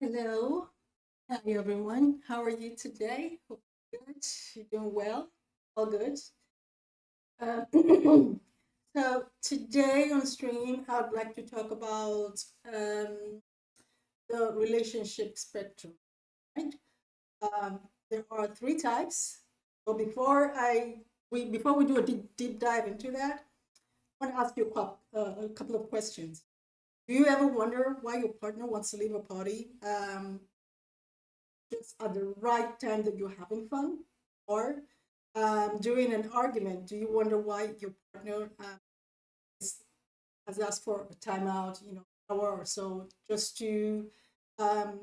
Hello. Hi, everyone. How are you today? Hope you're good. You're doing well. All good. Uh, so today on stream, I'd like to talk about the relationship spectrum. Right? Um, there are three types. But before we do a deep dive into that, I want to ask you a couple of questions. Do you ever wonder why your partner wants to leave a party? Just at the right time that you're having fun, or during an argument, do you wonder why your partner has asked for a timeout, hour or so, just um,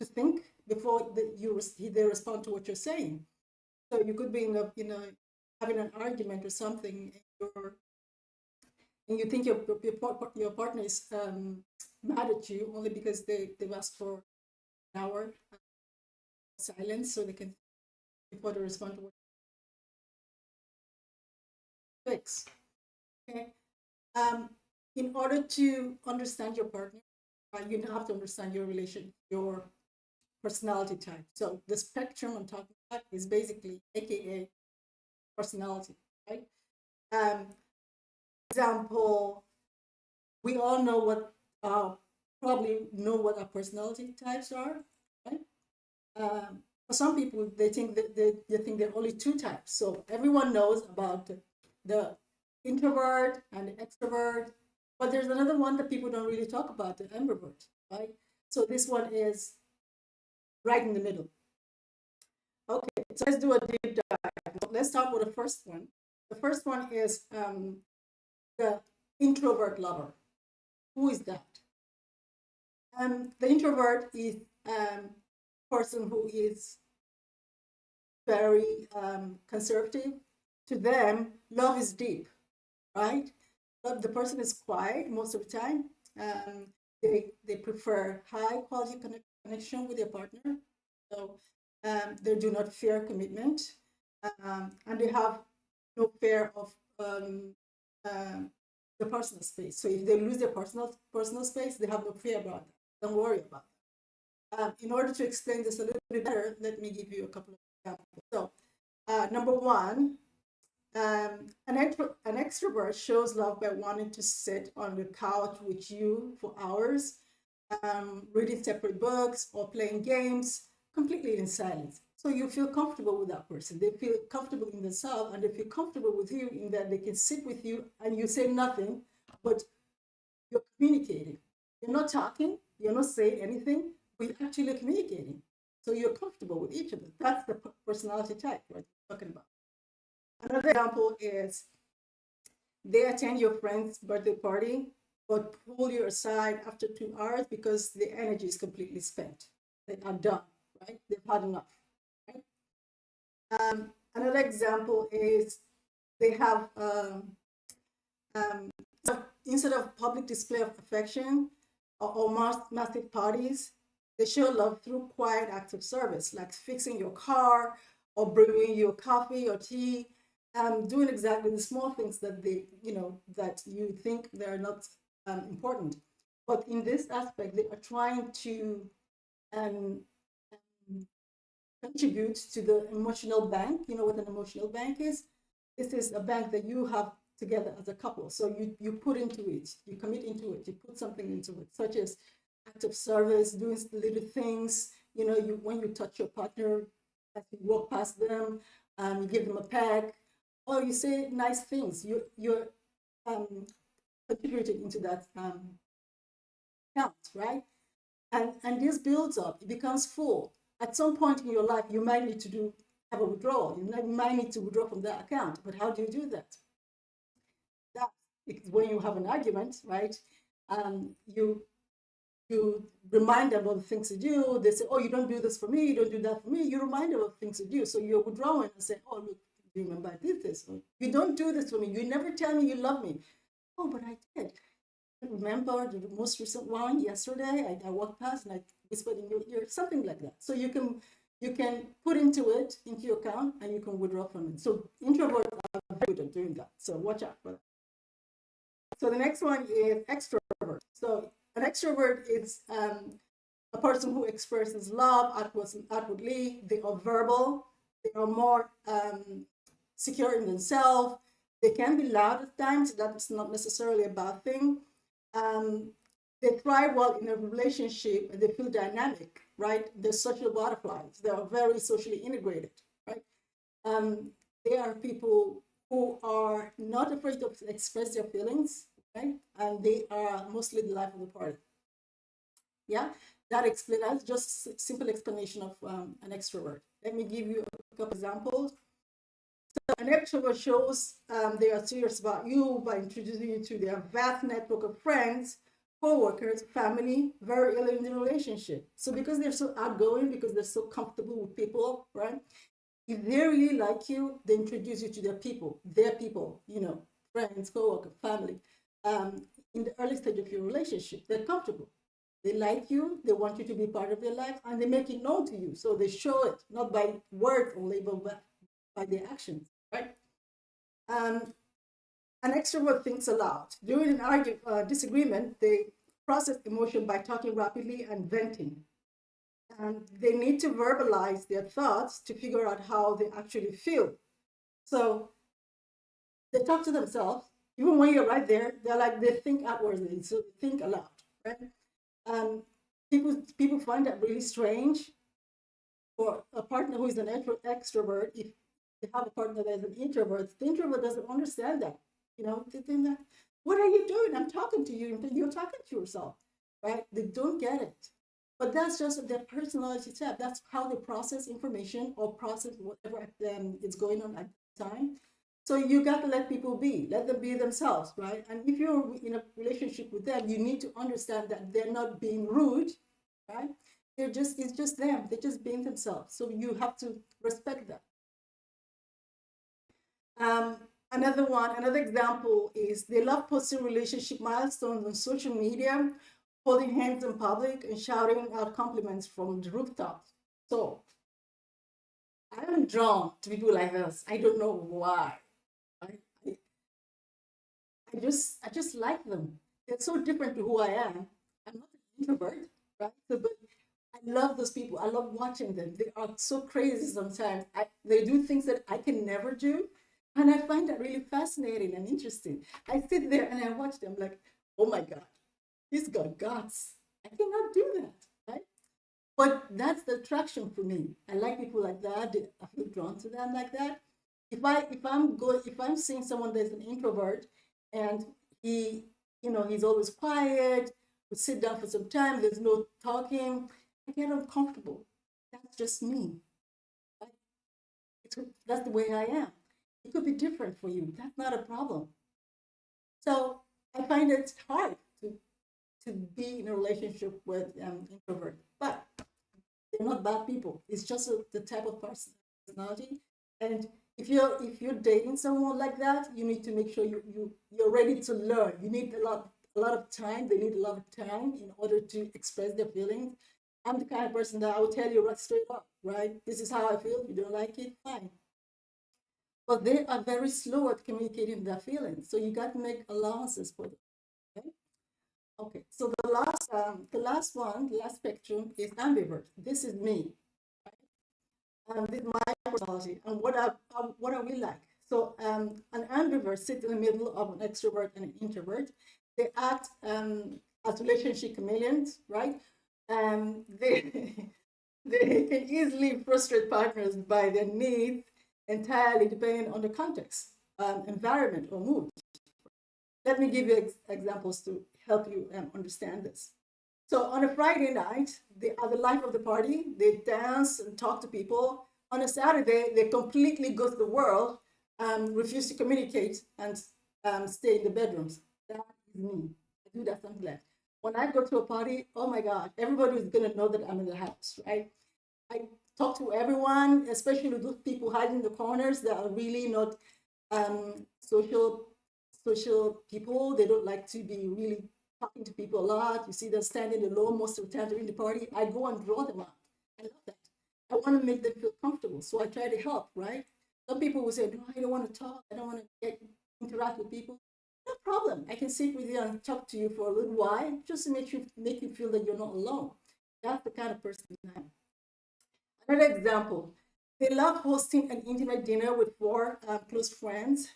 to think before they respond to what you're saying? So you could be having an argument or something, and you think your partner is mad at you only because they've asked for an hour silence so they can before they respond to what fix. Okay. Um, in order to understand your partner, you have to understand your personality type. So the spectrum I'm talking about is basically AKA personality, right? Um, example, we all know probably know what our personality types are, right? For some people, they think that they think there are only two types. So everyone knows about the introvert and the extrovert, but there's another one that people don't really talk about, the ambivert, right? So this one is right in the middle. Okay, so let's do a deep dive. Let's start with the first one. The first one is the introvert lover. Who is that? The introvert is person who is very conservative. To them, love is deep, right? But the person is quiet most of the time. Um, they prefer high quality connection with their partner. So they do not fear commitment, and they have no fear of um, the personal space. So if they lose their personal space, they have no fear about that. Don't worry about it. In order to explain this a little bit better, let me give you a couple of examples. So, number one, an extrovert shows love by wanting to sit on the couch with you for hours, reading separate books or playing games completely in silence. So you feel comfortable with that person. They feel comfortable in themselves and they feel comfortable with you in that they can sit with you and you say nothing, but you're communicating. You're not talking, you're not saying anything, but you're actually communicating. So you're comfortable with each other. That's the personality type we're talking about. Another example is they attend your friend's birthday party, but pull you aside after 2 hours because the energy is completely spent. They are done, right? They've had enough, right? Another example is they have um, instead of public display of affection or massive parties, they show love through quiet acts of service, like fixing your car or brewing your coffee or tea, doing exactly the small things that that you think they're not important. But in this aspect, they are trying to um, um, contribute to the emotional bank. You know what an emotional bank is? This is a bank that you have together as a couple. So you put into it, you commit into it, you put something into it, such as act of service, doing little things. You when you touch your partner, as you walk past them, you give them a peck, or you say nice things. You're um, contributing into that count, right? And this builds up, it becomes full. At some point in your life, you might need to have a withdrawal. You might need to withdraw from that account. But how do you do that? That is when you have an argument, right? You remind them of the things to do. They say, "Oh, you don't do this for me. You don't do that for me." You remind them of things to do. So you're withdrawing and say, "Oh, look, do you remember I did this? Or, you don't do this for me. You never tell me you love me." "Oh, but I did. Remember the most recent one yesterday? I walked past and I whispered in your ear, something like that." So you can put into your account, and you can withdraw from it. So introverts are very good at doing that. So watch out for that. So the next one is extrovert. So an extrovert is A person who expresses love outwardly, they are verbal, they are more secure in themselves. They can be loud at times. That's not necessarily a bad thing. Um, they thrive well in a relationship and they feel dynamic, right? They're social butterflies. They are very socially integrated, right? Um, they are people who are not afraid to express their feelings, right? And they are mostly the life of the party. Yeah, that's just a simple explanation of an extrovert. Let me give you a couple examples. An extrovert shows they are serious about you by introducing you to their vast network of friends, co-workers, family, very early in the relationship. So because they're so outgoing, because they're so comfortable with people, right? If they really like you, they introduce you to their people, friends, co-worker, family. In the early stage of your relationship, they're comfortable. They like you, they want you to be part of their life, and they make it known to you. So they show it, not by words only, but by their actions, right? Um, an extrovert thinks aloud. During an disagreement, they process emotion by talking rapidly and venting. And they need to verbalize their thoughts to figure out how they actually feel. So they talk to themselves. Even when you're right there, they think outwardly, so they think aloud, right? Um, people find that really strange. For a partner who is an extrovert, if they have a partner that is an introvert, the introvert doesn't understand that. They think that, what are you doing? I'm talking to you, and you're talking to yourself, right? They don't get it. But that's just their personality type. That's how they process information or process whatever is going on at the time. So you got to let people be, let them be themselves, right? And if you're in a relationship with them, you need to understand that they're not being rude, right? It's just them. They're just being themselves. So you have to respect that. Um, another example is they love posting relationship milestones on social media, holding hands in public, and shouting out compliments from the rooftops. So I'm drawn to people like this. I don't know why. I, I, I just like them. They're so different to who I am. I'm not an introvert, right? So, but I love those people. I love watching them. They are so crazy sometimes. They do things that I can never do. And I find that really fascinating and interesting. I sit there and I watch them like, oh my God, he's got guts. I cannot do that, right? But that's the attraction for me. I like people like that. I feel drawn to them like that. If I'm seeing someone that's an introvert and he, he's always quiet, we sit down for some time, there's no talking, I get uncomfortable. That's just me. Right? That's the way I am. It could be different for you. That's not a problem. So I find it hard to be in a relationship with introvert, but they're not bad people. It's just the type of personality. And if you're dating someone like that, you need to make sure you're ready to learn. You need a lot of time. They need a lot of time in order to express their feelings. I'm the kind of person that I will tell you right straight up, right? This is how I feel. You don't like it, fine. But they are very slow at communicating their feelings. So you got to make allowances for them. Okay. Okay. So the last one, the last spectrum is ambivert. This is me. This is my personality. And what are we like? So an ambivert sits in the middle of an extrovert and an introvert. They act as relationship chameleons, right? They they can easily frustrate partners by their needs entirely depending on the context, environment, or mood. Let me give you examples to help you understand this. So on a Friday night, they are the life of the party. They dance and talk to people. On a Saturday, they completely go to the world, refuse to communicate, and stay in the bedrooms. That is me. I do that sometimes. When I go to a party, oh my God, everybody is going to know that I'm in the house, right? I talk to everyone, especially those people hiding in the corners that are really not social people. They don't like to be really talking to people a lot. You see them standing alone most of the time during the party. I go and draw them out. I love that. I want to make them feel comfortable. So I try to help, right? Some people will say, no, I don't want to talk. I don't want to interact with people. No problem. I can sit with you and talk to you for a little while just to make you feel that you're not alone. That's the kind of person I am. Another example, they love hosting an intimate dinner with four close friends,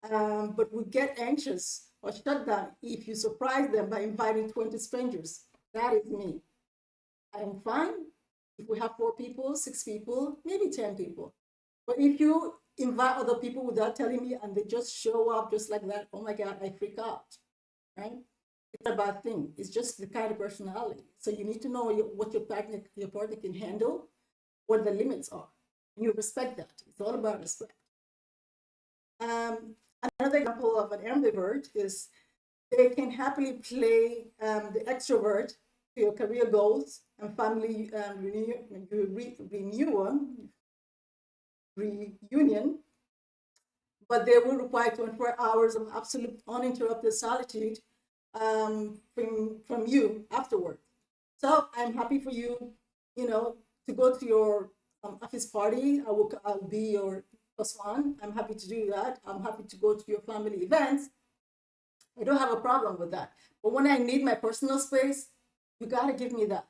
but would get anxious or shut down if you surprise them by inviting 20 strangers. That is me. I'm fine if we have four people, six people, maybe 10 people. But if you invite other people without telling me and they just show up just like that, oh my God, I freak out, right? It's a bad thing. It's just the kind of personality. So you need to know what your partner can handle, what the limits are. And you respect that. It's all about respect. Um, Another example of an ambivert is they can happily play the extrovert to your career goals and family reunion, but they will require 24 hours of absolute uninterrupted solitude from you afterward. So I'm happy for you, to go to your office party. I'll be your plus one. I'm happy to do that. I'm happy to go to your family events. I don't have a problem with that. But when I need my personal space, you got to give me that.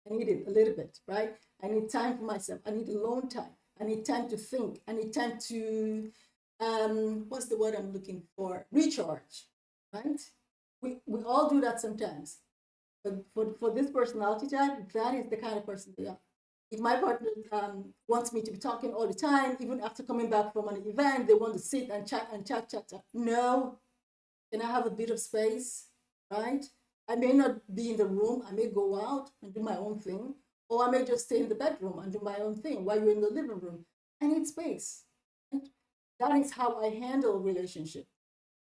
I need it a little bit, right? I need time for myself. I need alone time. I need time to think. I need time to, what's the word I'm looking for? Recharge, right? We all do that sometimes. But for this personality type, that is the kind of person they are. If my partner wants me to be talking all the time, even after coming back from an event, they want to sit and chat and chat, chat, chat. No, can I have a bit of space, right? I may not be in the room. I may go out and do my own thing, or I may just stay in the bedroom and do my own thing while you're in the living room. I need space. Right? That is how I handle relationship.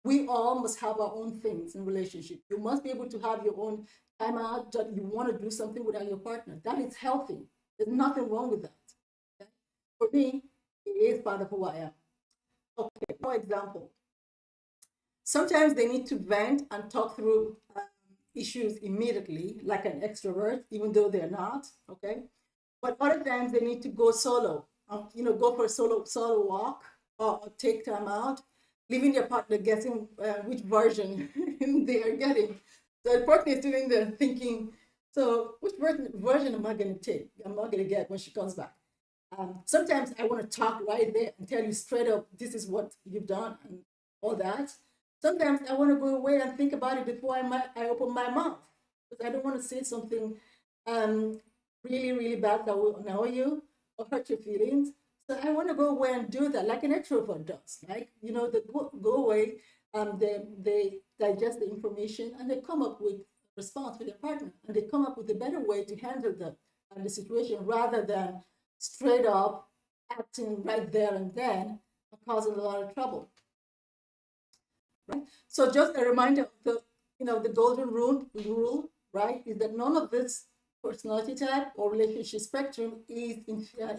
We all must have our own things in relationship. You must be able to have your own time out that you want to do something without your partner. That is healthy. There's nothing wrong with that. Okay? For me, it is part of who I am. Okay, for example, sometimes they need to vent and talk through issues immediately, like an extrovert, even though they're not. Okay, but other times they need to go solo. Go for a solo walk or take time out, leaving their partner guessing which version they are getting. So the partner is sitting there thinking, so which version am I going to take? Am I going to get when she comes back? Sometimes I want to talk right there and tell you straight up, this is what you've done and all that. Sometimes I want to go away and think about it before I open my mouth because I don't want to say something um, really, really bad that will annoy you or hurt your feelings. So I want to go away and do that like an extrovert does. Like, they go away, they digest the information and they come up with a response for their partner and they come up with a better way to handle the situation rather than straight up acting right there and then and causing a lot of trouble. Right? So just a reminder of the golden rule, right, is that none of this personality type or relationship spectrum is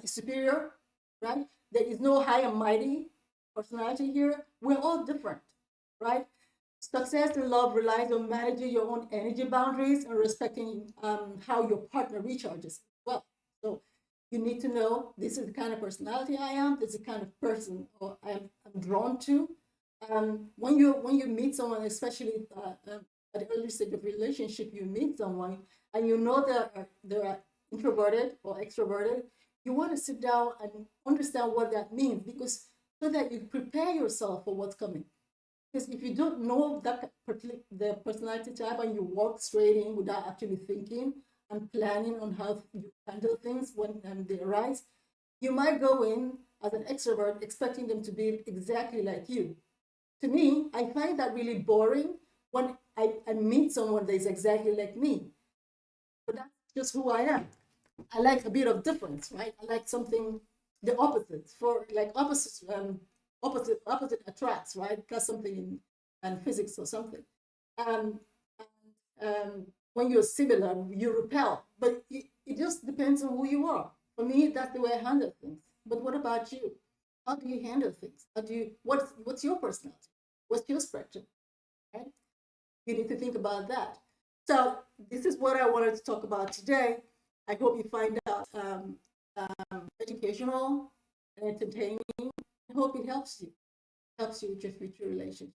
superior, right? There is no high and mighty personality here. We're all different, right? Success in love relies on managing your own energy boundaries and respecting how your partner recharges. Well, so you need to know this is the kind of personality I am. This is the kind of person I'm drawn to. When you meet someone, especially at the early stage of relationship, you meet someone and you know they're introverted or extroverted. You want to sit down and understand what that means because so that you prepare yourself for what's coming. Because if you don't know the personality type and you walk straight in without actually thinking and planning on how you handle things when they arise, you might go in as an extrovert expecting them to be exactly like you. To me, I find that really boring when I meet someone that is exactly like me. But that's just who I am. I like a bit of difference, right? I like something the opposite. For like opposite attracts, right? That's something in physics or something. Um, when you're similar, you repel. But it just depends on who you are. For me, that's the way I handle things. But what about you? How do you handle things? What's your personality? What's your spectrum? Right? You need to think about that. So this is what I wanted to talk about today. I hope you find out educational and entertaining. I hope it helps you with your future relationship.